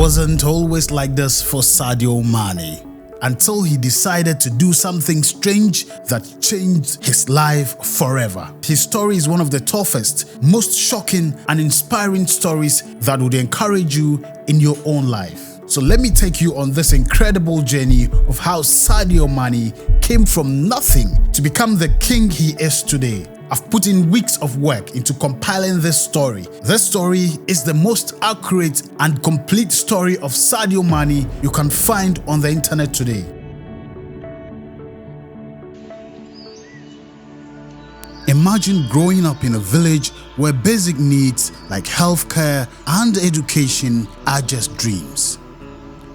wasn't always like this for Sadio Mané, until he decided to do something strange that changed his life forever. His story is one of the toughest, most shocking and inspiring stories that would encourage you in your own life. So let me take you on this incredible journey of how Sadio Mané came from nothing to become the king he is today. I've put in weeks of work into compiling this story. This story is the most accurate and complete story of Sadio Mané you can find on the internet today. Imagine growing up in a village where basic needs like healthcare and education are just dreams.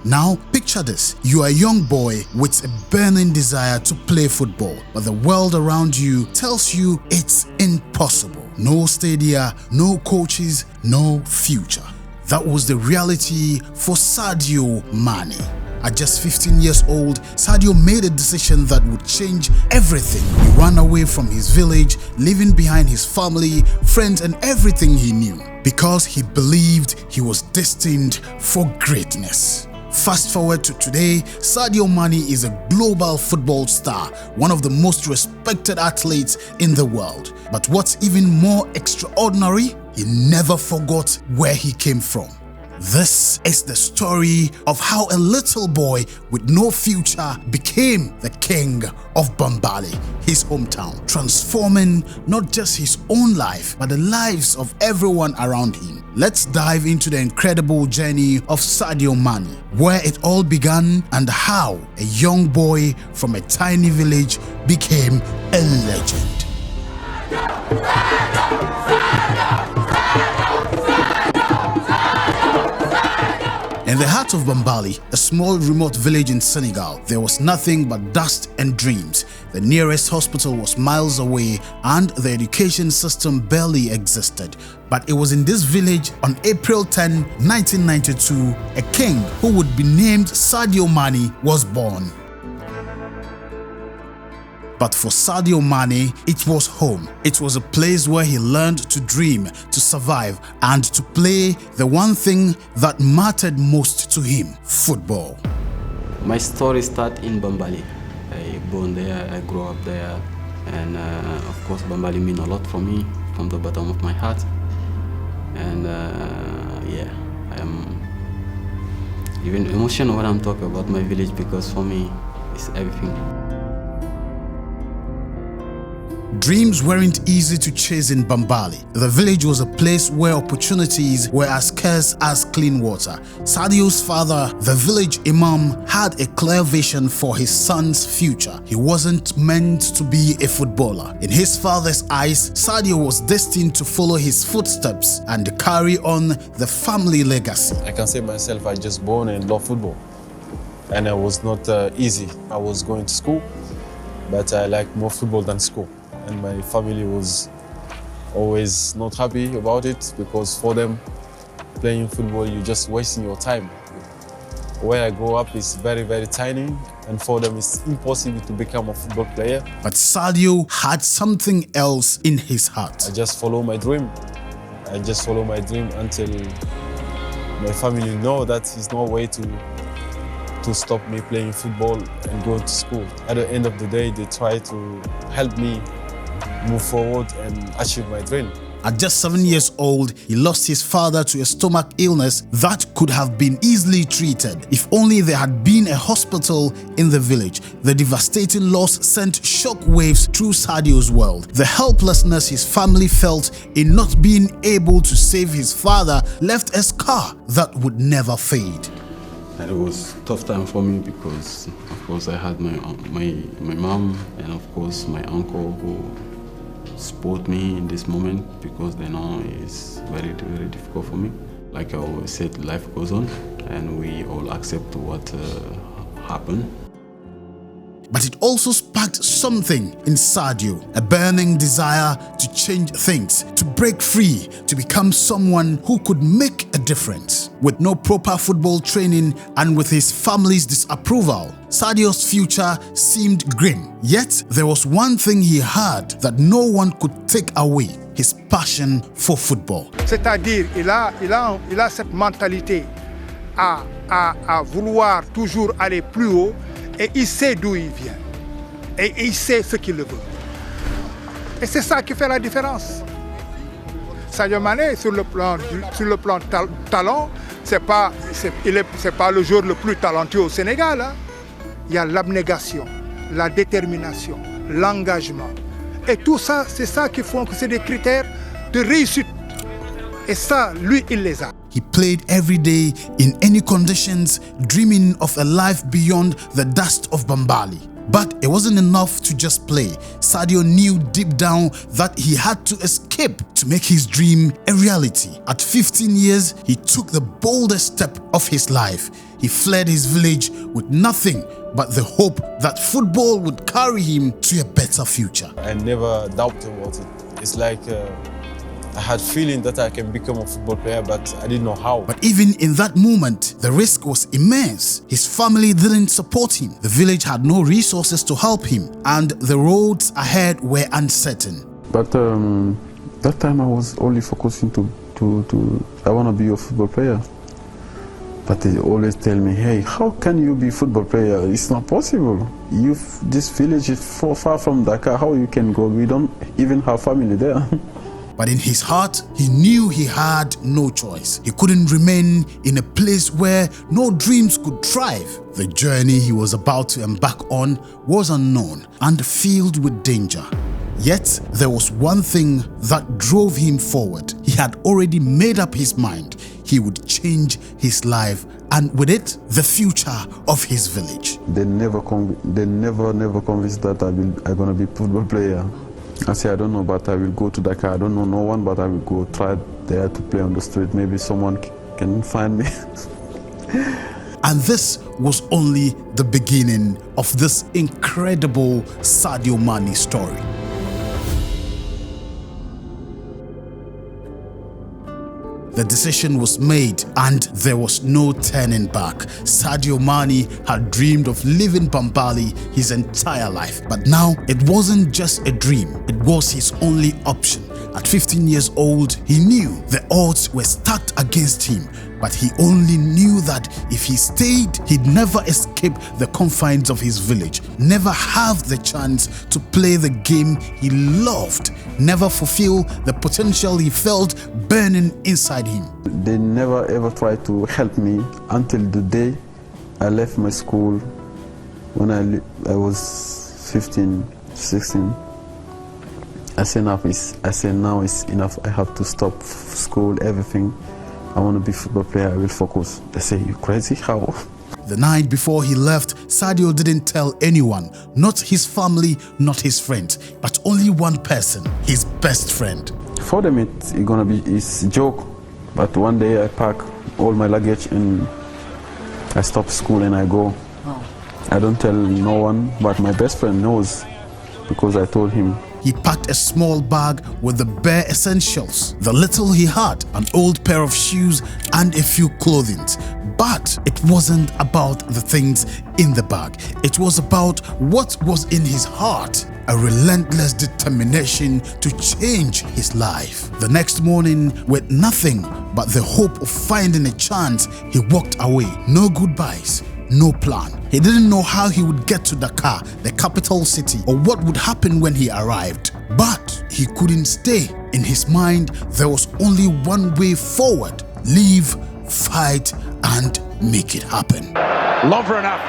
Now, picture this. You are a young boy with a burning desire to play football, but the world around you tells you it's impossible. No stadia, no coaches, no future. That was the reality for Sadio Mané. At just 15 years old, Sadio made a decision that would change everything. He ran away from his village, leaving behind his family, friends and everything he knew, because he believed he was destined for greatness. Fast forward to today, Sadio Mané is a global football star, one of the most respected athletes in the world. But what's even more extraordinary, he never forgot where he came from. This is the story of how a little boy with no future became the king of Bambali, his hometown, transforming not just his own life, but the lives of everyone around him. Let's dive into the incredible journey of Sadio Mané, where it all began and how a young boy from a tiny village became a legend. In the heart of Bambali, a small remote village in Senegal, there was nothing but dust and dreams. The nearest hospital was miles away and the education system barely existed. But it was in this village on April 10, 1992, a king who would be named Sadio Mané was born. But for Sadio Mané, it was home. It was a place where he learned to dream, to survive, and to play the one thing that mattered most to him, football. My story started in Bambali. I born there, I grew up there, and of course Bambali means a lot for me, from the bottom of my heart. And yeah, I am even emotional when I'm talking about my village, because for me, it's everything. Dreams weren't easy to chase in Bambali. The village was a place where opportunities were as scarce as clean water. Sadio's father, the village imam, had a clear vision for his son's future. He wasn't meant to be a footballer. In his father's eyes, Sadio was destined to follow his footsteps and carry on the family legacy. I can say myself, I just born and love football. And it was not easy. I was going to school, but I like more football than school. And my family was always not happy about it, because for them, playing football, you're just wasting your time. Where I grew up is very, very tiny, and for them it's impossible to become a football player. But Sadio had something else in his heart. I just follow my dream. I just follow my dream until my family know that there's no way to stop me playing football and going to school. At the end of the day, they try to help me move forward and achieve my dream. At just 7 years old, he lost his father to a stomach illness that could have been easily treated if only there had been a hospital in the village. The devastating loss sent shockwaves through Sadio's world. The helplessness his family felt in not being able to save his father left a scar that would never fade. And it was a tough time for me, because of course I had my mom and of course my uncle who support me in this moment, because they know it's very, very difficult for me. Like I always said, life goes on and we all accept what happened. But it also sparked something in Sadio, a burning desire to change things, to break free, to become someone who could make a difference. With no proper football training and with his family's disapproval, Sadio's future seemed grim. Yet there was one thing he had that no one could take away: his passion for football. C'est-à-dire, il a cette mentalité à vouloir toujours aller plus haut et il sait d'où il vient. Et il sait ce qu'il veut. Et c'est ça qui fait la différence. Sadio Mané, sur le plan talent, c'est pas le joueur le plus talentueux au Sénégal. Hein. Il y a l'abnégation, la détermination, l'engagement. Et tout ça, c'est ça qui font que c'est des critères de réussite. Et ça, lui, il les a. He played every day in any conditions, dreaming of a life beyond the dust of Bambali. But it wasn't enough to just play. Sadio knew deep down that he had to escape to make his dream a reality. At 15 years, he took the boldest step of his life. He fled his village with nothing but the hope that football would carry him to a better future. I never doubted about it. It's like I had feeling that I can become a football player, but I didn't know how. But even in that moment, the risk was immense. His family didn't support him. The village had no resources to help him, and the roads ahead were uncertain. But that time I was only focusing I want to be a football player. But they always tell me, hey, how can you be a football player? It's not possible. This village is so far from Dakar. How you can go? We don't even have family there. But in his heart, he knew he had no choice. He couldn't remain in a place where no dreams could thrive. The journey he was about to embark on was unknown and filled with danger. Yet, there was one thing that drove him forward. He had already made up his mind. He would change his life, and with it, the future of his village. They never convinced that I'm gonna be a football player. I say, I don't know, but I will go to Dakar. I don't know no one, but I will go try there to play on the street. Maybe someone can find me. And this was only the beginning of this incredible Sadio Mané story. The decision was made and there was no turning back. Sadio Mané had dreamed of living Bambali his entire life. But now it wasn't just a dream, it was his only option. At 15 years old, he knew the odds were stacked against him. But he only knew that if he stayed, he'd never escape the confines of his village, never have the chance to play the game he loved, never fulfill the potential he felt burning inside him. They never ever tried to help me until the day I left my school when I was 15, 16. I said now it's enough. I have to stop school, everything. I want to be a football player, I will focus. They say, you crazy? How? The night before he left, Sadio didn't tell anyone, not his family, not his friends, but only one person, his best friend. For them it's a joke, but one day I pack all my luggage and I stop school and I go. Oh. I don't tell no one, but my best friend knows because I told him. He packed a small bag with the bare essentials, the little he had, an old pair of shoes and a few clothing. But it wasn't about the things in the bag. It was about what was in his heart, a relentless determination to change his life. The next morning, with nothing but the hope of finding a chance, he walked away. No goodbyes. No plan. He didn't know how he would get to Dakar, the capital city, or what would happen when he arrived. But he couldn't stay. In his mind, there was only one way forward. Leave, fight, and make it happen. Lovren up.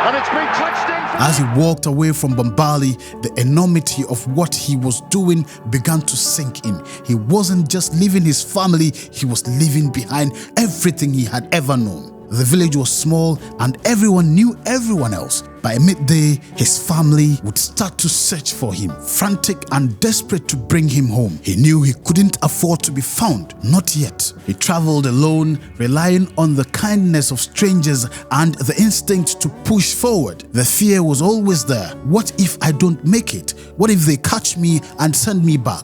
And it's been touched in. As he walked away from Bambali, the enormity of what he was doing began to sink in. He wasn't just leaving his family, he was leaving behind everything he had ever known. The village was small and everyone knew everyone else. By midday, his family would start to search for him, frantic and desperate to bring him home. He knew he couldn't afford to be found, not yet. He traveled alone, relying on the kindness of strangers and the instinct to push forward. The fear was always there. What if I don't make it? What if they catch me and send me back?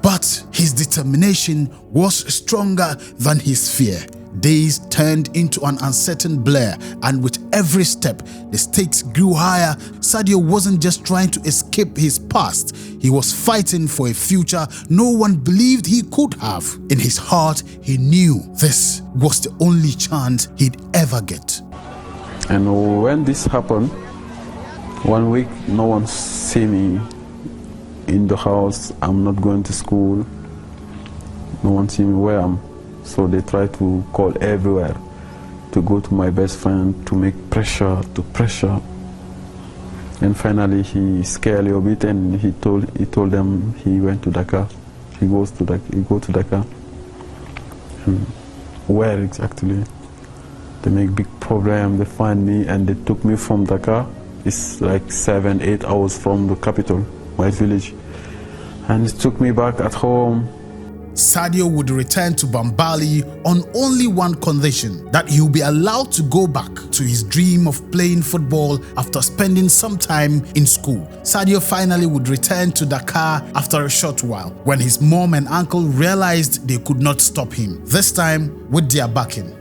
But his determination was stronger than his fear. Days turned into an uncertain blur, and with every step, the stakes grew higher. Sadio wasn't just trying to escape his past, he was fighting for a future no one believed he could have. In his heart, he knew this was the only chance he'd ever get. And when this happened, 1 week, no one see me in the house. I'm not going to school. No one see me where I'm. So they try to call everywhere to go to my best friend to make pressure. And finally he scared a little bit and he told them he went to Dakar. He go to Dakar. And where exactly? They make big problem. They find me and they took me from Dakar. It's like 7-8 hours from the capital, my village. And it took me back at home. Sadio would return to Bambali on only one condition, that he'll be allowed to go back to his dream of playing football after spending some time in school. Sadio finally would return to Dakar after a short while, when his mom and uncle realized they could not stop him, this time with their backing.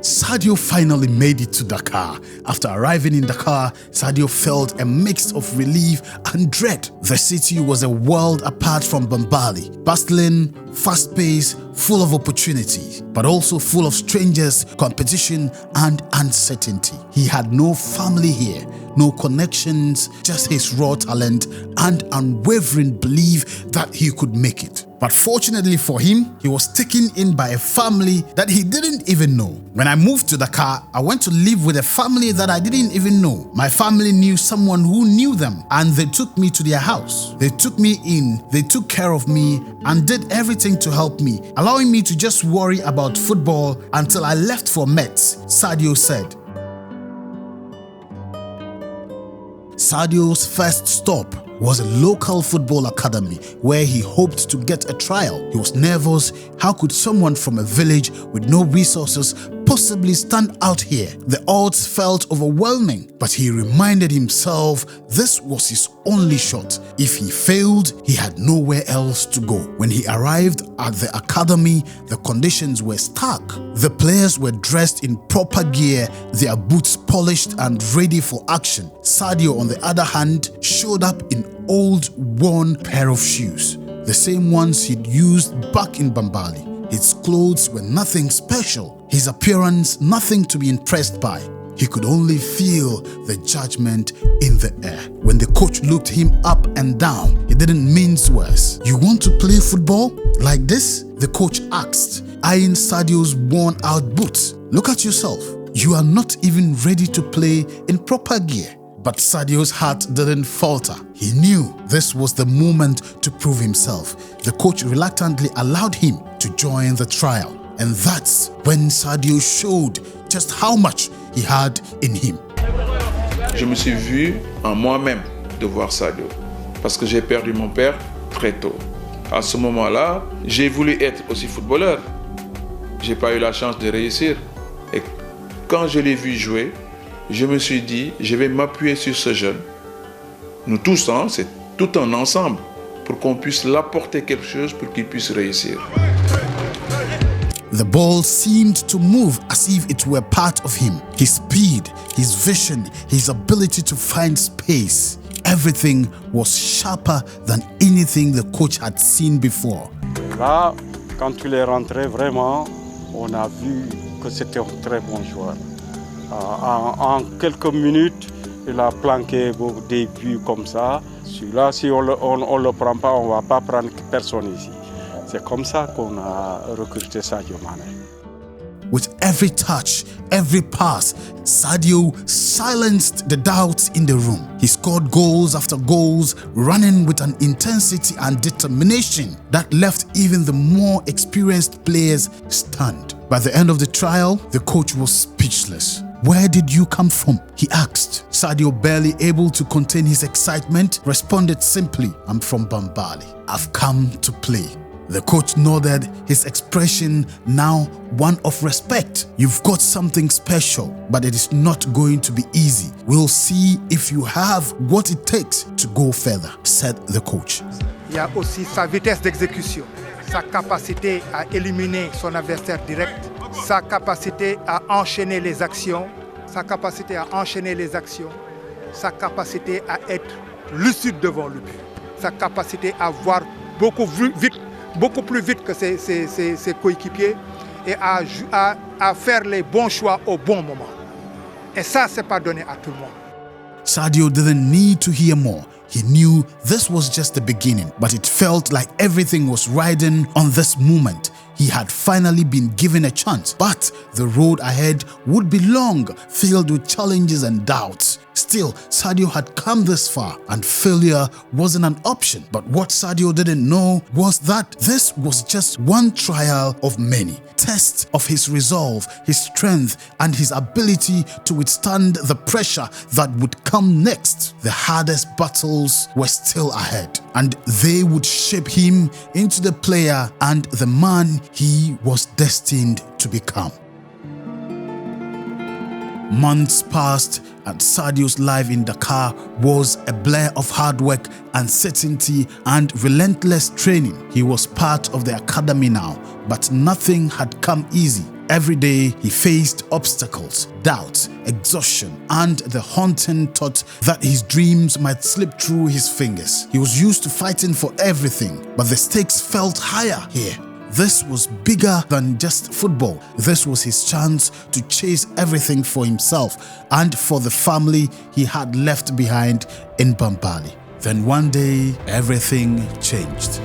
Sadio finally made it to Dakar. After arriving in Dakar, Sadio felt a mix of relief and dread. The city was a world apart from Bambali, bustling, fast-paced, full of opportunity, but also full of strangers, competition, and uncertainty. He had no family here, no connections, just his raw talent and unwavering belief that he could make it. But fortunately for him, he was taken in by a family that he didn't even know. When I moved to Dakar, I went to live with a family that I didn't even know. My family knew someone who knew them, and they took me to their house. They took me in, they took care of me, and did everything to help me, allowing me to just worry about football until I left for Mets, Sadio said. Sadio's first stop was a local football academy where he hoped to get a trial. He was nervous. How could someone from a village with no resources possibly stand out here? The odds felt overwhelming, but he reminded himself this was his only shot. If he failed, he had nowhere else to go. When he arrived at the academy, the conditions were stark. The players were dressed in proper gear, their boots polished and ready for action. Sadio, on the other hand, showed up in old, worn pair of shoes, the same ones he'd used back in Bambali. His clothes were nothing special, his appearance nothing to be impressed by. He could only feel the judgment in the air. When the coach looked him up and down, he didn't mince words. "You want to play football like this?" the coach asked, eyeing Sadio's worn-out boots. "Look at yourself. You are not even ready to play in proper gear." But Sadio's heart didn't falter. He knew this was the moment to prove himself. The coach reluctantly allowed him to join the trial. And that's when Sadio showed just how much he had in him. Je me suis vu en moi-même de voir Sadio, parce que j'ai perdu mon père très tôt. À ce moment-là, j'ai voulu être aussi footballeur. J'ai pas eu la chance de réussir. Et quand je l'ai vu jouer, je me suis dit, je vais m'appuyer sur ce jeune. Nous tous, hein, c'est tout un ensemble pour qu'on puisse l'apporter quelque chose pour qu'il puisse réussir. The ball seemed to move as if it were part of him. His speed, his vision, his ability to find space. Everything was sharper than anything the coach had seen before. Là, quand il est rentré, vraiment, on a vu que c'était un très bon joueur. En quelques minutes, il a planqué des buts comme ça. Celui-là, si on ne le prend pas, on ne va pas prendre personne ici. C'est comme ça qu'on a recruté Sadio Mané. With every touch, every pass, Sadio silenced the doubts in the room. He scored goals after goals, running with an intensity and determination that left even the more experienced players stunned. By the end of the trial, the coach was speechless. "Where did you come from?" he asked. Sadio, barely able to contain his excitement, responded simply, "I'm from Bambali. I've come to play." The coach nodded, his expression now one of respect. "You've got something special, but it is not going to be easy. We'll see if you have what it takes to go further," said the coach. il y a aussi sa vitesse d'exécution, sa capacité à éliminer son adversaire direct, sa capacité à enchaîner les actions, sa capacité à être lucide devant le but, sa capacité à voir beaucoup plus vite que ses coéquipiers et à faire les bons choix au bon moment. Et ça, c'est pas donné à tout le monde. Sadio didn't need to hear more. He knew this was just the beginning, but it felt like everything was riding on this moment. He had finally been given a chance, but the road ahead would be long, filled with challenges and doubts. Still, Sadio had come this far and failure wasn't an option. But what Sadio didn't know was that this was just one trial of many. Tests of his resolve, his strength, and his ability to withstand the pressure that would come next. The hardest battles were still ahead, and they would shape him into the player and the man he was destined to become. Months passed and Sadio's life in Dakar was a blur of hard work, uncertainty and relentless training. He was part of the academy now, but nothing had come easy. Every day he faced obstacles, doubts, exhaustion, and the haunting thought that his dreams might slip through his fingers. He was used to fighting for everything, but the stakes felt higher here. This was bigger than just football. This was his chance to chase everything for himself and for the family he had left behind in Bambali. Then one day, everything changed.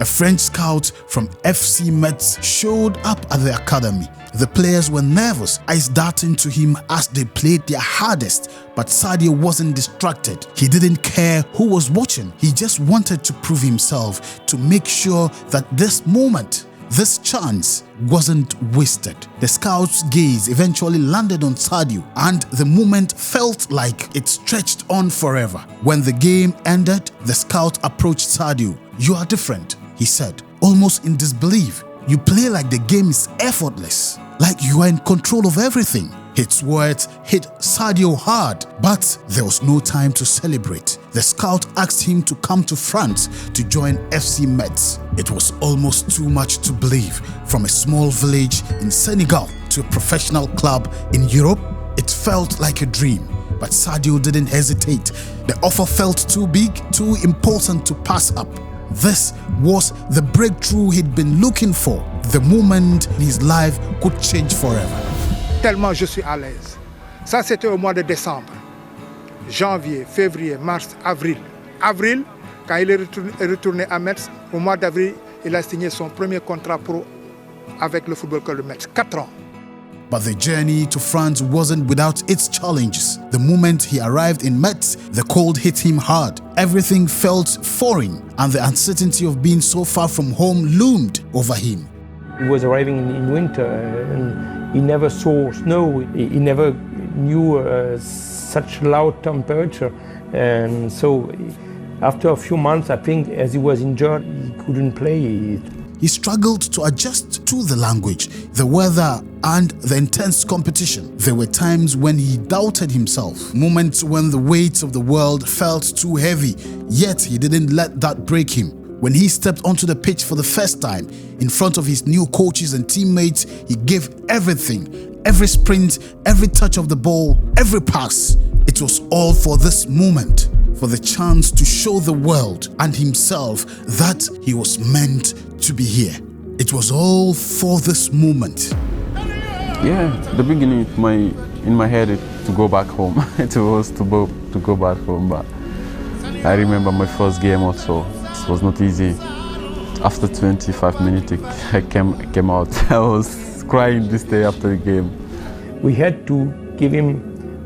A French scout from FC Metz showed up at the academy. The players were nervous, eyes darting to him as they played their hardest. But Sadio wasn't distracted. He didn't care who was watching. He just wanted to prove himself, to make sure that this moment, this chance, wasn't wasted. The scout's gaze eventually landed on Sadio, and the moment felt like it stretched on forever. When the game ended, the scout approached Sadio. "You are different," he said, almost in disbelief. "You play like the game is effortless, like you are in control of everything." His words hit Sadio hard, but there was no time to celebrate. The scout asked him to come to France to join FC Metz. It was almost too much to believe. From a small village in Senegal to a professional club in Europe, it felt like a dream. But Sadio didn't hesitate. The offer felt too big, too important to pass up. This was the breakthrough he'd been looking for, the moment his life could change forever. Tellement je suis à l'aise. Ça, c'était au mois de décembre. Janvier, février, mars, avril. Avril, quand il est retourné à Metz, au mois d'avril, il a signé son premier contrat pro avec le Football Club de Metz. 4 ans. But the journey to France wasn't without its challenges. The moment he arrived in Metz, the cold hit him hard. Everything felt foreign, and the uncertainty of being so far from home loomed over him. He was arriving in winter, and he never saw snow. He never knew such loud temperature. And so after a few months, I think, as he was injured, he couldn't play. He struggled to adjust to the language, the weather, and the intense competition. There were times when he doubted himself, moments when the weight of the world felt too heavy, yet he didn't let that break him. When he stepped onto the pitch for the first time, in front of his new coaches and teammates, he gave everything, every sprint, every touch of the ball, every pass. It was all for this moment, for the chance to show the world and himself that he was meant to be here. It was all for this moment. Yeah, the beginning in my head to go back home. It was to go back home, but I remember my first game also. It was not easy. After 25 minutes, I came out. I was crying this day after the game. We had to give him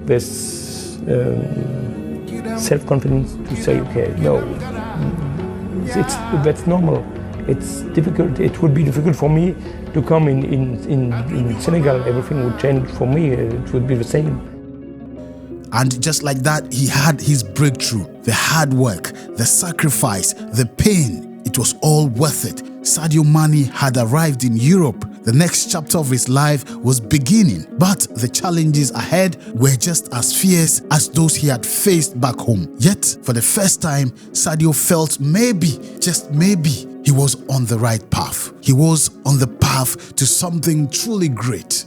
this self-confidence to say, okay, no, that's normal. It's difficult. It would be difficult for me to come in Senegal. Everything would change for me. It would be the same. And just like that, he had his breakthrough. The hard work, the sacrifice, the pain, it was all worth it. Sadio Mané had arrived in Europe, The next chapter of his life was beginning, but the challenges ahead were just as fierce as those he had faced back home. Yet, for the first time, Sadio felt maybe, just maybe, he was on the right path. He was on the path to something truly great.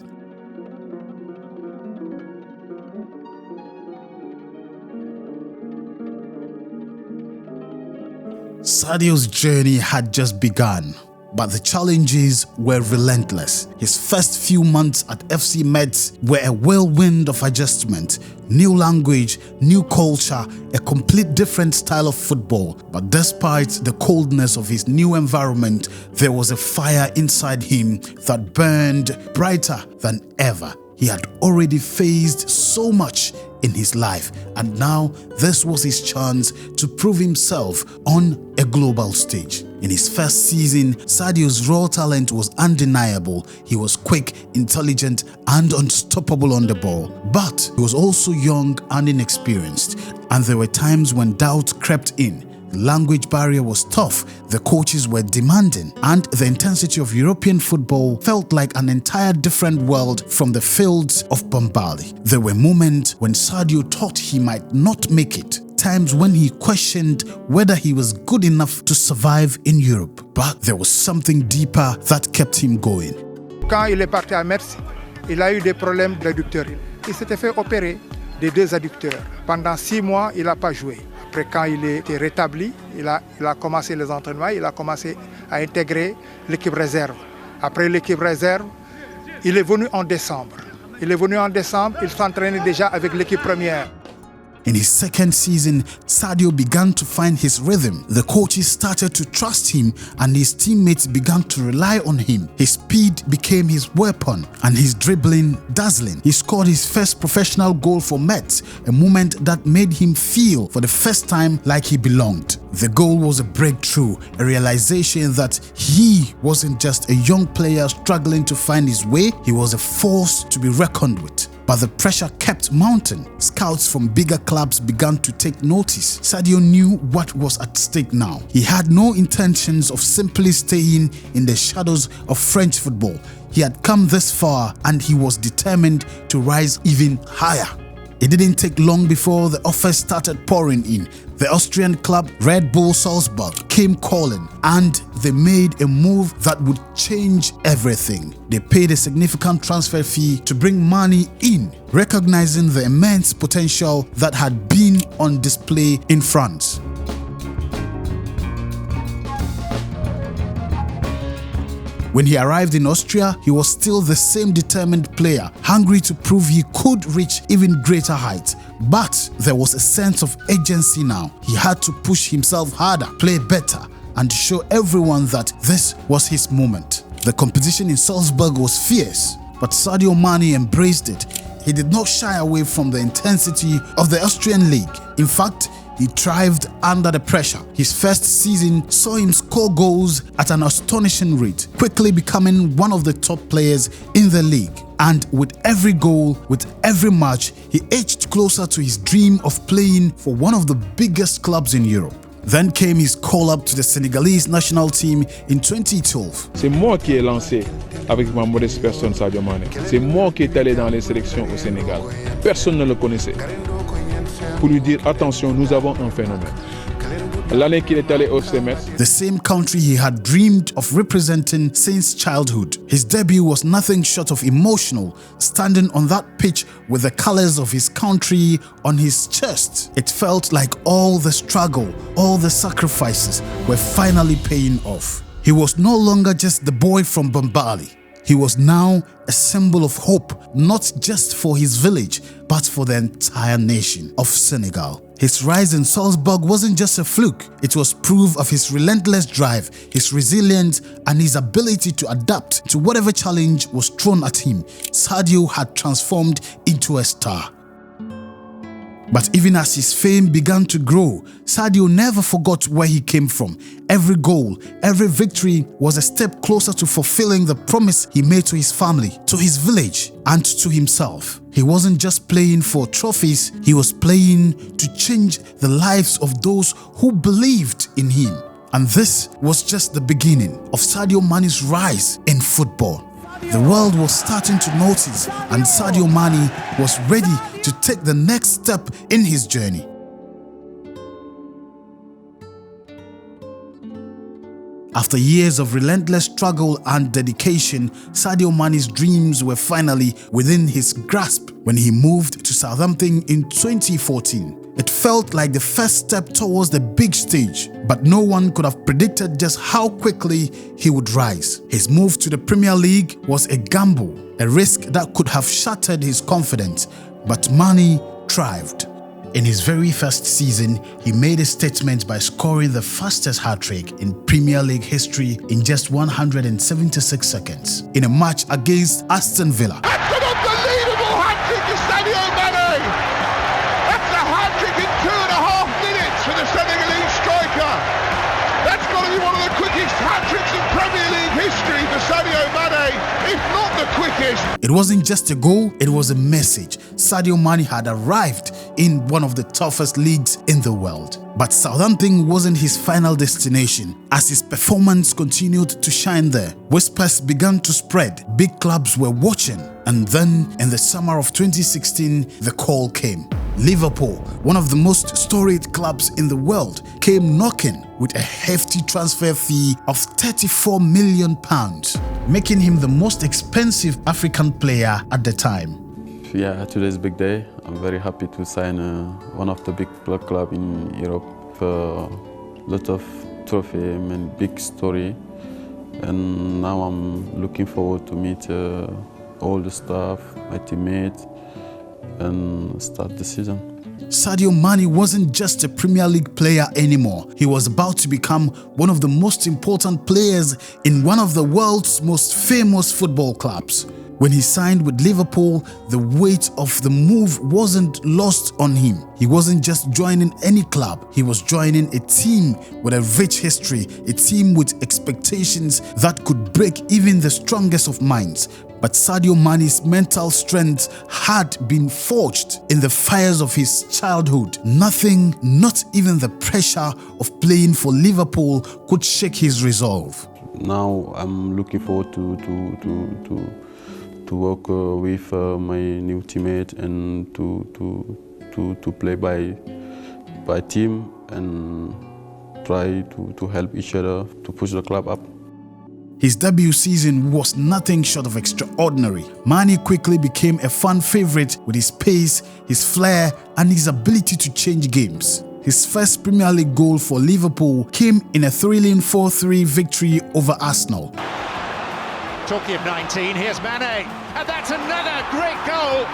Sadio's journey had just begun, but the challenges were relentless. His first few months at FC Metz were a whirlwind of adjustment, new language, new culture, a complete different style of football. But despite the coldness of his new environment, there was a fire inside him that burned brighter than ever. He had already faced so much in his life, and now this was his chance to prove himself on a global stage. In his first season, Sadio's raw talent was undeniable. He was quick, intelligent, and unstoppable on the ball. But he was also young and inexperienced, and there were times when doubt crept in. The language barrier was tough, the coaches were demanding, and the intensity of European football felt like an entire different world from the fields of Bambali. There were moments when Sadio thought he might not make it, times when he questioned whether he was good enough to survive in Europe. But there was something deeper that kept him going. Quand il est parti à Metz, il a eu des problèmes d'adducteurs. Il s'était fait opérer des deux adducteurs. Pendant 6 mois, il n'a pas joué. Après, quand il était rétabli, il a commencé les entraînements, il a commencé à intégrer l'équipe réserve. Après l'équipe réserve, il est venu en décembre. Il s'entraînait déjà avec l'équipe première. In his second season, Sadio began to find his rhythm. The coaches started to trust him and his teammates began to rely on him. His speed became his weapon and his dribbling dazzling. He scored his first professional goal for Metz, a moment that made him feel for the first time like he belonged. The goal was a breakthrough, a realization that he wasn't just a young player struggling to find his way, he was a force to be reckoned with. But the pressure kept mounting. Scouts from bigger clubs began to take notice. Sadio knew what was at stake now. He had no intentions of simply staying in the shadows of French football. He had come this far and he was determined to rise even higher. It didn't take long before the offers started pouring in. The Austrian club Red Bull Salzburg came calling and they made a move that would change everything. They paid a significant transfer fee to bring money in, recognizing the immense potential that had been on display in France. When he arrived in Austria, he was still the same determined player, hungry to prove he could reach even greater heights. But there was a sense of urgency now. He had to push himself harder, play better, and show everyone that this was his moment. The competition in Salzburg was fierce, but Sadio Mané embraced it. He did not shy away from the intensity of the Austrian league. In fact, he thrived under the pressure. His first season saw him score goals at an astonishing rate, quickly becoming one of the top players in the league. And with every goal, with every match, he edged closer to his dream of playing for one of the biggest clubs in Europe. Then came his call-up to the Senegalese national team in 2012. C'est moi qui ai lancé, avec ma modeste personne, Sadio Mané. C'est moi qui est allé dans les sélections au Sénégal. Personne ne le connaissait. Pour lui dire, attention, nous avons un phénomène. L'année qu'il est allé au CMS, the same country he had dreamed of representing since childhood. His debut was nothing short of emotional, standing on that pitch with the colors of his country on his chest. It felt like all the struggle, all the sacrifices were finally paying off. He was no longer just the boy from Bambali. He was now a symbol of hope, not just for his village, but for the entire nation of Senegal. His rise in Salzburg wasn't just a fluke. It was proof of his relentless drive, his resilience, and his ability to adapt to whatever challenge was thrown at him. Sadio had transformed into a star. But even as his fame began to grow, Sadio never forgot where he came from. Every goal, every victory was a step closer to fulfilling the promise he made to his family, to his village, and to himself. He wasn't just playing for trophies, he was playing to change the lives of those who believed in him. And this was just the beginning of Sadio Mané's rise in football. The world was starting to notice, and Sadio Mané was ready to take the next step in his journey. After years of relentless struggle and dedication, Sadio Mané's dreams were finally within his grasp when he moved to Southampton in 2014. It felt like the first step towards the big stage, but no one could have predicted just how quickly he would rise. His move to the Premier League was a gamble, a risk that could have shattered his confidence, but Mané thrived. In his very first season, he made a statement by scoring the fastest hat-trick in Premier League history in just 176 seconds in a match against Aston Villa. That's an unbelievable hat-trick to Sadio Mané! That's a hat-trick in 2.5 minutes for the Senegalese striker! That's got to be one of the quickest hat-tricks in Premier League history for Sadio Mané, if not the quickest. It wasn't just a goal, it was a message. Sadio Mané had arrived in one of the toughest leagues in the world. But Southampton wasn't his final destination. As his performance continued to shine there, whispers began to spread. Big clubs were watching. And then, in the summer of 2016, the call came. Liverpool, one of the most storied clubs in the world, came knocking with a hefty transfer fee of £34 million, making him the most expensive African player at the time. Yeah, today's a big day. I'm very happy to sign one of the big clubs in Europe. A lot of trophy and big story. And now I'm looking forward to meet all the staff, my teammates, and start the season. Sadio Mané wasn't just a Premier League player anymore. He was about to become one of the most important players in one of the world's most famous football clubs. When he signed with Liverpool, the weight of the move wasn't lost on him. He wasn't just joining any club, he was joining a team with a rich history, a team with expectations that could break even the strongest of minds. But Sadio Mané's mental strength had been forged in the fires of his childhood. Nothing, not even the pressure of playing for Liverpool, could shake his resolve. Now I'm looking forward to work with my new teammate and to play by team and try to help each other to push the club up. His debut season was nothing short of extraordinary. Mané quickly became a fan favorite with his pace, his flair, and his ability to change games. His first Premier League goal for Liverpool came in a thrilling 4-3 victory over Arsenal. Talking of 19, here's Mané, and that's another great goal.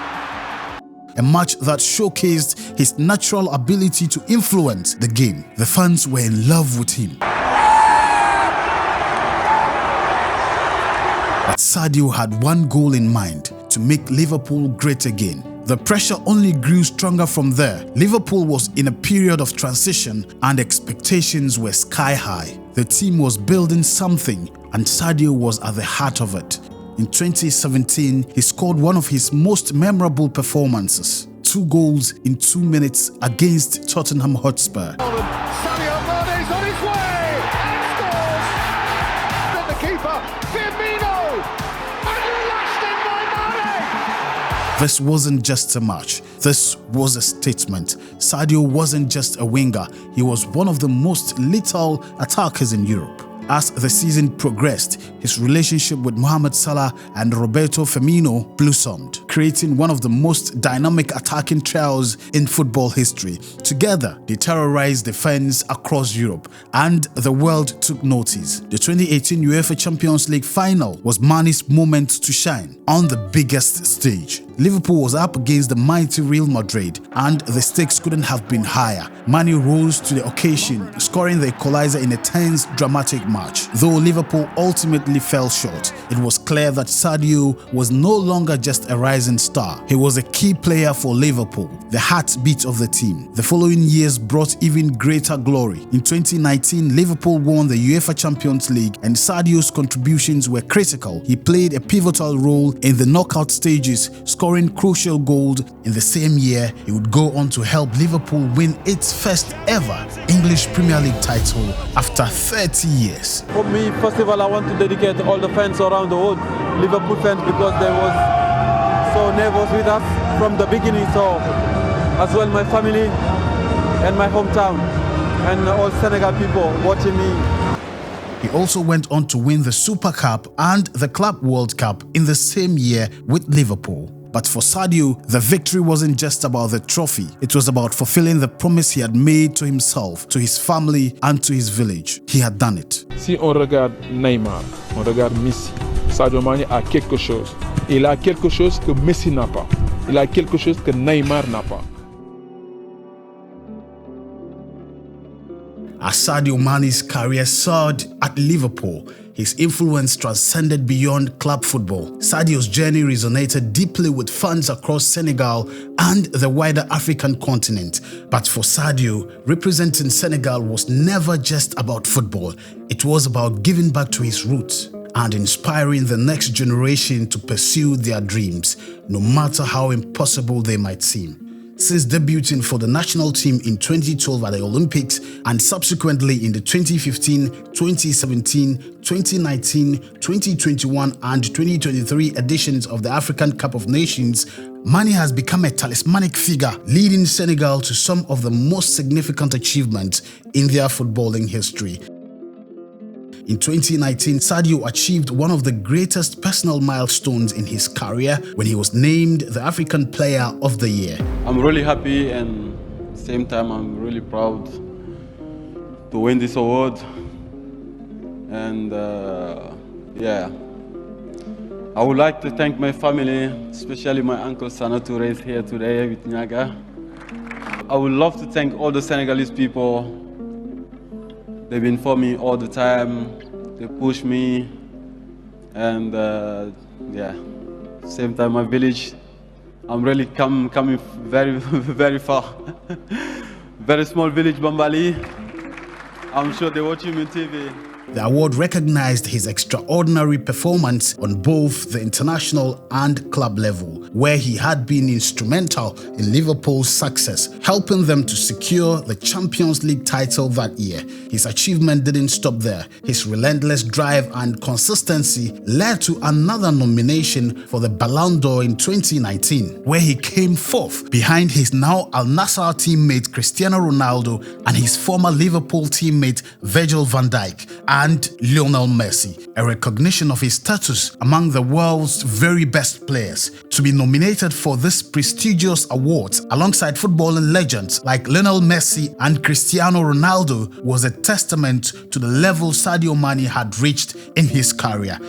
A match that showcased his natural ability to influence the game. The fans were in love with him. But Sadio had one goal in mind: to make Liverpool great again. The pressure only grew stronger from there. Liverpool was in a period of transition and expectations were sky high. The team was building something and Sadio was at the heart of it. In 2017, he scored one of his most memorable performances: 2 goals in 2 minutes against Tottenham Hotspur. Sadio Mané's on his way and scores! Then the keeper, Firmino, and lashed in by Mané! This wasn't just a match, this was a statement. Sadio wasn't just a winger, he was one of the most lethal attackers in Europe. As the season progressed, his relationship with Mohamed Salah and Roberto Firmino blossomed, creating one of the most dynamic attacking trios in football history. Together, they terrorized the fans across Europe, and the world took notice. The 2018 UEFA Champions League final was Mané's moment to shine on the biggest stage. Liverpool was up against the mighty Real Madrid, and the stakes couldn't have been higher. Mané rose to the occasion, scoring the equalizer in a tense, dramatic match. Though Liverpool ultimately fell short, it was clear that Sadio was no longer just a rising star. He was a key player for Liverpool, the heartbeat of the team. The following years brought even greater glory. In 2019, Liverpool won the UEFA Champions League, and Sadio's contributions were critical. He played a pivotal role in the knockout stages, scoring scoring crucial goals. In the same year, he would go on to help Liverpool win its first ever English Premier League title after 30 years. For me, first of all, I want to dedicate all the fans around the world, Liverpool fans, because they was so nervous with us from the beginning. So, as well my family and my hometown and all Senegal people watching me. He also went on to win the Super Cup and the Club World Cup in the same year with Liverpool. But for Sadio, the victory wasn't just about the trophy. It was about fulfilling the promise he had made to himself, to his family and to his village. He had done it. Si on regarde Neymar, on regarde Messi, Sadio Mané a quelque chose. Il a quelque chose que Messi n'a pas. Il a quelque chose que Neymar n'a pas. As Sadio Mané's career soared at Liverpool, his influence transcended beyond club football. Sadio's journey resonated deeply with fans across Senegal and the wider African continent. But for Sadio, representing Senegal was never just about football. It was about giving back to his roots and inspiring the next generation to pursue their dreams, no matter how impossible they might seem. Since debuting for the national team in 2012 at the Olympics and subsequently in the 2015, 2017, 2019, 2021 and 2023 editions of the African Cup of Nations, Mané has become a talismanic figure, leading Senegal to some of the most significant achievements in their footballing history. In 2019, Sadio achieved one of the greatest personal milestones in his career when he was named the African Player of the Year. I'm really happy and at the same time I'm really proud to win this award. And yeah, I would like to thank my family, especially my uncle Sanatou is here today with Nyaga. I would love to thank all the Senegalese people. They've been for me all the time, they push me, and yeah, same time my village, I'm really coming very, very far. Very small village, Bambali. I'm sure they're watching me on TV. The award recognized his extraordinary performance on both the international and club level, where he had been instrumental in Liverpool's success, helping them to secure the Champions League title that year. His achievement didn't stop there. His relentless drive and consistency led to another nomination for the Ballon d'Or in 2019, where he came fourth behind his now Al Nassr teammate Cristiano Ronaldo and his former Liverpool teammate Virgil van Dijk and Lionel Messi, a recognition of his status among the world's very best players. To be nominated for this prestigious award alongside footballing legends like Lionel Messi and Cristiano Ronaldo was a testament to the level Sadio Mané had reached in his career.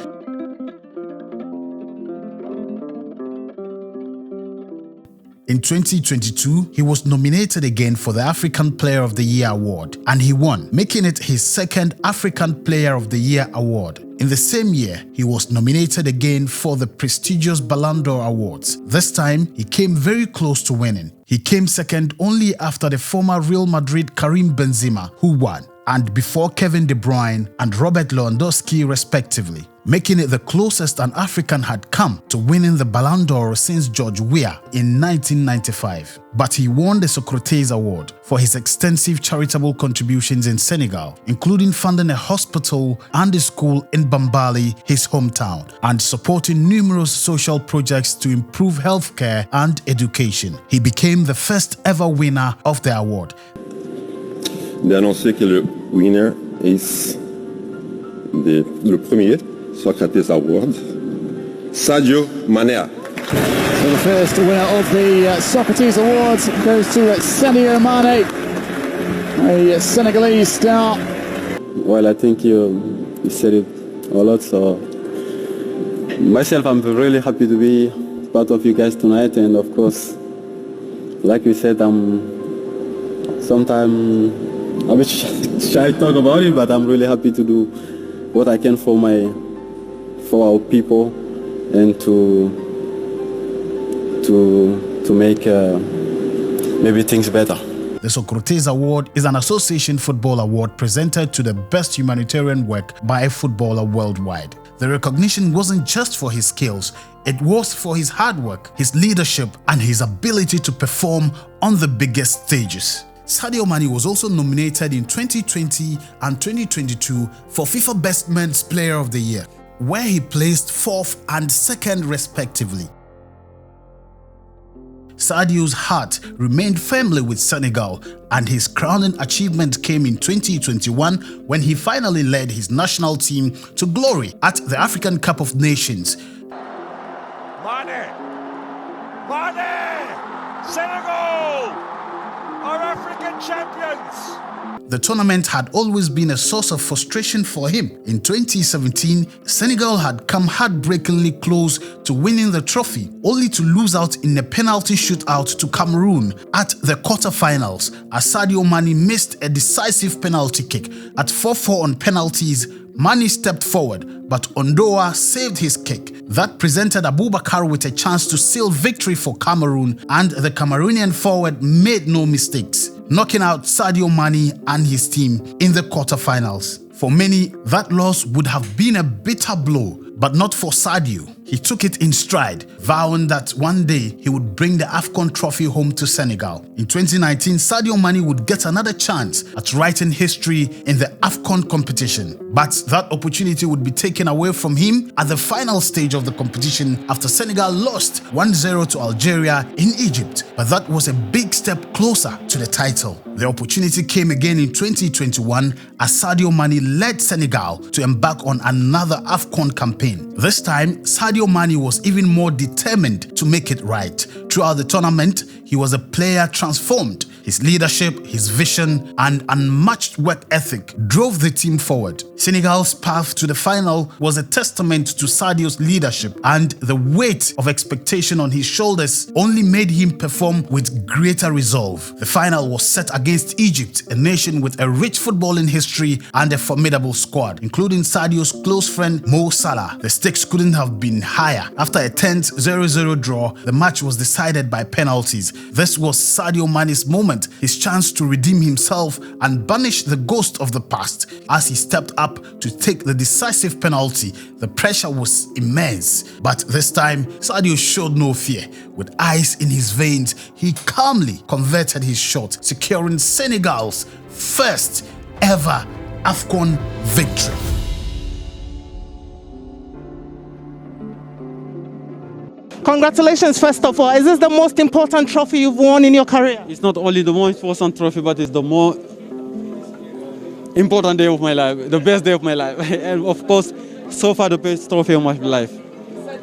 In 2022, he was nominated again for the African Player of the Year award, and he won, making it his second African Player of the Year award. In the same year, he was nominated again for the prestigious Ballon d'Or awards. This time, he came very close to winning. He came second only after the former Real Madrid Karim Benzema, who won, and before Kevin De Bruyne and Robert Lewandowski respectively, making it the closest an African had come to winning the Ballon d'Or since George Weah in 1995. But he won the Socrates Award for his extensive charitable contributions in Senegal, including funding a hospital and a school in Bambali, his hometown, and supporting numerous social projects to improve healthcare and education. He became the first ever winner of the award. D'annoncer que le winner is le premier Socrates Award, Sadio Mané. So the first winner of the Socrates Awards goes to Sadio Mané, a Senegalese star. Well, I think you said it a lot, so myself, I'm really happy to be part of you guys tonight, and of course, like you said, I'm sometimes a bit shy to talk about it, but I'm really happy to do what I can for our people and to make maybe things better. The Socrates Award is an association football award presented to the best humanitarian work by a footballer worldwide. The recognition wasn't just for his skills, it was for his hard work, his leadership, and his ability to perform on the biggest stages. Sadio Mané was also nominated in 2020 and 2022 for FIFA Best Men's Player of the Year, where he placed 4th and 2nd respectively. Sadio's heart remained firmly with Senegal, and his crowning achievement came in 2021 when he finally led his national team to glory at the African Cup of Nations. Mané! Senegal are African champions! The tournament had always been a source of frustration for him. In 2017, Senegal had come heartbreakingly close to winning the trophy, only to lose out in a penalty shootout to Cameroon at the quarterfinals as Sadio Mané missed a decisive penalty kick. At 4-4 on penalties, Mané stepped forward, but Ondoa saved his kick. That presented Abubakar with a chance to seal victory for Cameroon, and the Cameroonian forward made no mistakes, knocking out Sadio Mané and his team in the quarterfinals. For many, that loss would have been a bitter blow, but not for Sadio. He took it in stride, vowing that one day he would bring the AFCON trophy home to Senegal. In 2019, Sadio Mané would get another chance at writing history in the AFCON competition. But that opportunity would be taken away from him at the final stage of the competition after Senegal lost 1-0 to Algeria in Egypt. But that was a big step closer to the title. The opportunity came again in 2021 as Sadio Mané led Senegal to embark on another AFCON campaign. This time, Sadio Mané was even more determined to make it right. Throughout the tournament, he was a player transformed. His leadership, his vision, and unmatched work ethic drove the team forward. Senegal's path to the final was a testament to Sadio's leadership, and the weight of expectation on his shoulders only made him perform with greater resolve. The final was set against Egypt, a nation with a rich footballing history and a formidable squad, including Sadio's close friend Mo Salah. The stakes couldn't have been higher. After a tense 0-0 draw, the match was decided by penalties. This was Sadio Mané's moment, his chance to redeem himself and banish the ghost of the past. As he stepped up to take the decisive penalty, the pressure was immense. But this time, Sadio showed no fear. With ice in his veins, he calmly converted his shot, securing Senegal's first ever AFCON victory. Congratulations, first of all. Is this the most important trophy you've won in your career? It's not only the most important trophy, but it's the more important day of my life, the best day of my life. And of course, so far the best trophy of my life.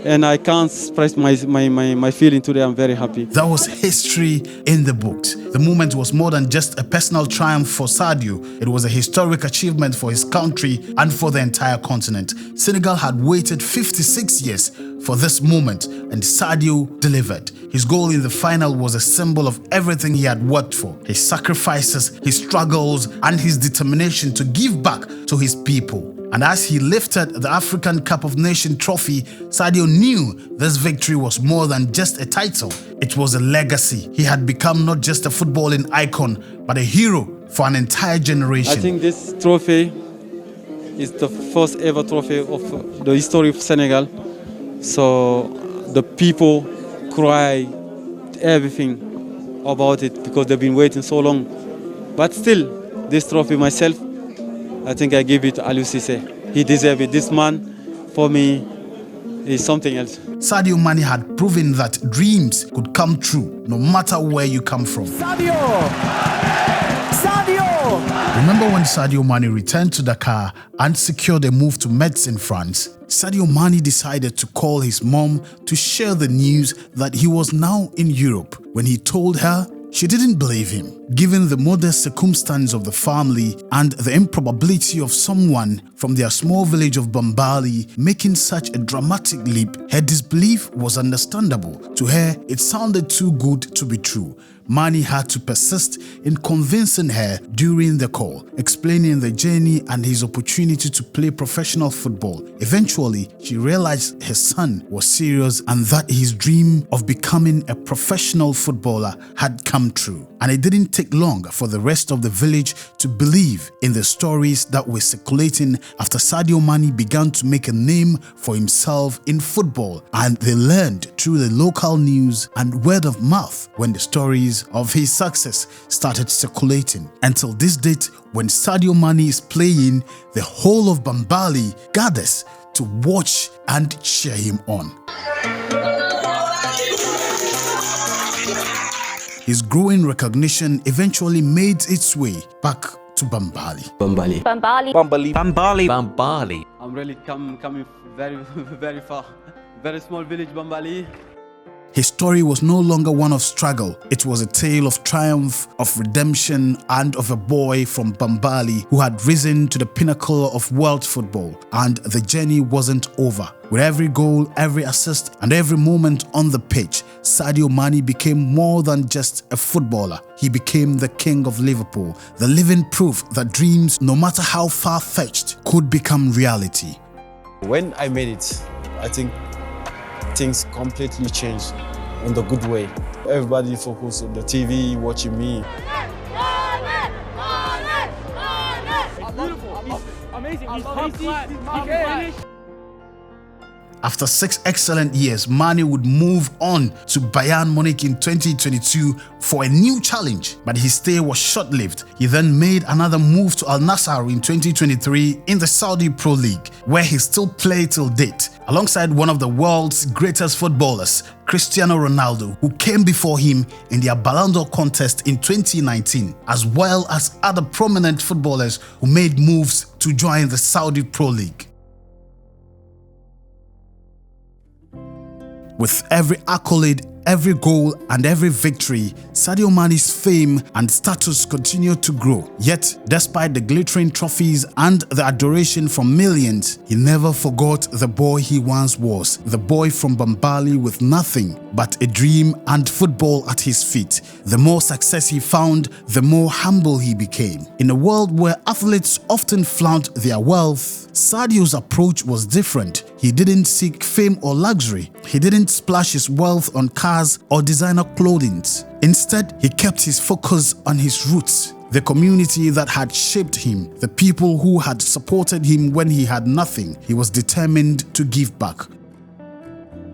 And I can't express my feeling today. I'm very happy. That was history in the books. The moment was more than just a personal triumph for Sadio. It was a historic achievement for his country and for the entire continent. Senegal had waited 56 years for this moment, and Sadio delivered. His goal in the final was a symbol of everything he had worked for: his sacrifices, his struggles, and his determination to give back to his people. And as he lifted the African Cup of Nations trophy, Sadio knew this victory was more than just a title. It was a legacy. He had become not just a footballing icon, but a hero for an entire generation. I think this trophy is the first ever trophy of the history of Senegal. So the people cry everything about it because they've been waiting so long. But still, this trophy myself, I think I give it to Aliou Cissé. He deserves it. This man, for me, is something else. Sadio Mané had proven that dreams could come true no matter where you come from. Sadio! Sadio! Remember when Sadio Mané returned to Dakar and secured a move to Metz in France? Sadio Mané decided to call his mom to share the news that he was now in Europe. When he told her, she didn't believe him. Given the modest circumstance of the family and the improbability of someone from their small village of Bambali making such a dramatic leap, her disbelief was understandable. To her, it sounded too good to be true. Mané had to persist in convincing her during the call, explaining the journey and his opportunity to play professional football. Eventually, she realized her son was serious and that his dream of becoming a professional footballer had come true. And it didn't take long for the rest of the village to believe in the stories that were circulating after Sadio Mané began to make a name for himself in football, and they learned through the local news and word of mouth when the stories of his success started circulating. Until this date, when Sadio Mané is playing, the whole of Bambali gathers to watch and cheer him on. His growing recognition eventually made its way back to Bambali. Bambali. Bambali. Bambali. Bambali. Bambali. I'm really coming very far. Very small village, Bambali. His story was no longer one of struggle. It was a tale of triumph, of redemption, and of a boy from Bambali who had risen to the pinnacle of world football. And the journey wasn't over. With every goal, every assist, and every moment on the pitch, Sadio Mané became more than just a footballer. He became the king of Liverpool, the living proof that dreams, no matter how far-fetched, could become reality. When I made it, I think things completely changed in the good way. Everybody focused on the TV, watching me. Beautiful. Amazing. He's amazing. After 6 excellent years, Mané would move on to Bayern Munich in 2022 for a new challenge, but his stay was short-lived. He then made another move to Al Nassr in 2023 in the Saudi Pro League, where he still plays till date, alongside one of the world's greatest footballers, Cristiano Ronaldo, who came before him in the Ballon d'Or contest in 2019, as well as other prominent footballers who made moves to join the Saudi Pro League. With every accolade, every goal and every victory, Sadio Mané's fame and status continued to grow. Yet, despite the glittering trophies and the adoration from millions, he never forgot the boy he once was, the boy from Bambali with nothing but a dream and football at his feet. The more success he found, the more humble he became. In a world where athletes often flaunt their wealth, Sadio's approach was different. He didn't seek fame or luxury. He didn't splash his wealth on cars or designer clothing. Instead, he kept his focus on his roots, the community that had shaped him, the people who had supported him when he had nothing. He was determined to give back.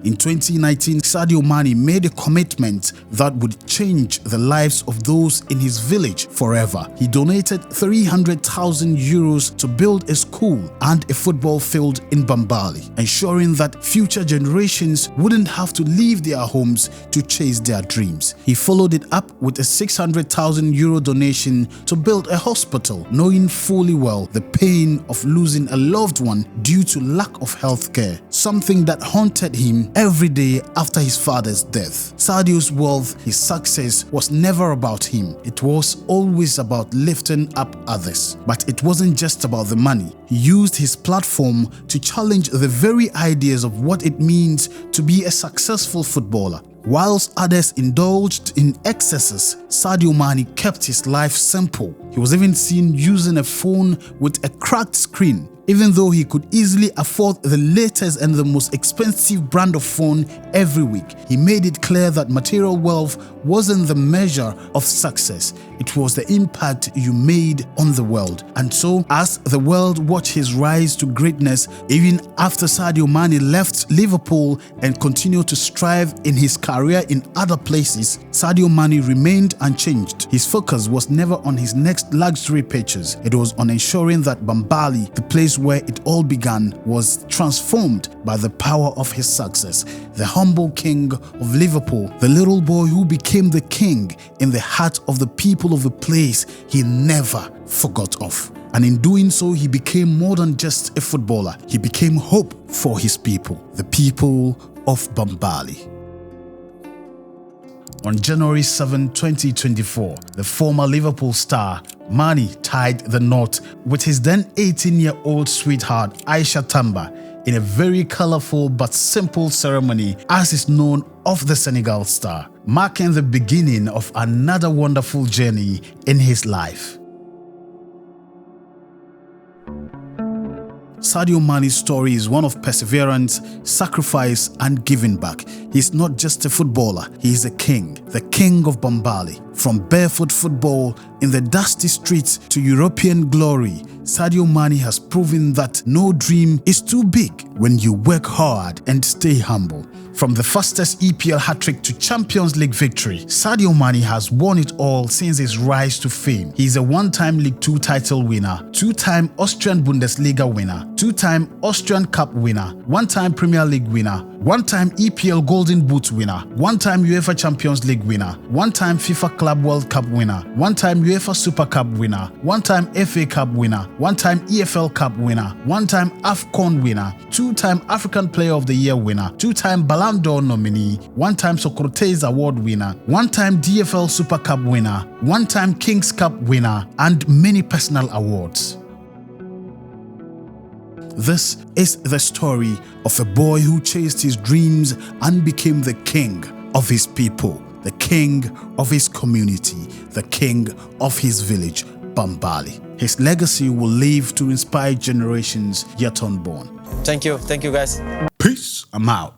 In 2019, Sadio Mané made a commitment that would change the lives of those in his village forever. He donated 300,000 euros to build a school and a football field in Bambali, ensuring that future generations wouldn't have to leave their homes to chase their dreams. He followed it up with a 600,000 euro donation to build a hospital, knowing fully well the pain of losing a loved one due to lack of health care, something that haunted him every day after his father's death. Sadio's wealth, his success, was never about him. It was always about lifting up others. But it wasn't just about the money. He used his platform to challenge the very ideas of what it means to be a successful footballer. Whilst others indulged in excesses, Sadio Mané kept his life simple. He was even seen using a phone with a cracked screen, even though he could easily afford the latest and the most expensive brand of phone every week. He made it clear that material wealth wasn't the measure of success. It was the impact you made on the world. And so, as the world watched his rise to greatness, even after Sadio Mané left Liverpool and continued to strive in his career in other places, Sadio Mané remained unchanged. His focus was never on his next luxury purchase. It was on ensuring that Bambali, the place where it all began, was transformed by the power of his success. The humble king of Liverpool, the little boy who became the king in the heart of the people of the place he never forgot of. And in doing so, he became more than just a footballer. He became hope for his people, the people of Bambali. On January 7, 2024, the former Liverpool star Mané tied the knot with his then 18-year-old sweetheart Aisha Tamba in a very colorful but simple ceremony, as is known of the Senegal star, marking the beginning of another wonderful journey in his life. Sadio Mané's story is one of perseverance, sacrifice, and giving back. He's not just a footballer, he is a king, the king of Bambali. From barefoot football in the dusty streets to European glory, Sadio Mané has proven that no dream is too big when you work hard and stay humble. From the fastest EPL hat-trick to Champions League victory, Sadio Mané has won it all since his rise to fame. He is a one-time League 2 title winner, two-time Austrian Bundesliga winner, two-time Austrian Cup winner, one-time Premier League winner, one-time EPL Golden Boot winner, one-time UEFA Champions League winner, one-time FIFA Club World Cup winner, one-time UEFA Super Cup winner, one-time FA Cup winner, one-time EFL Cup winner, one-time AFCON winner, two-time African Player of the Year winner, two-time Ballon d'Or nominee, one-time Socrates Award winner, one-time DFL Super Cup winner, one-time Kings Cup winner, and many personal awards. This is the story of a boy who chased his dreams and became the king of his people, the king of his community, the king of his village, Bambali. His legacy will live to inspire generations yet unborn. Thank you guys. Peace, I'm out.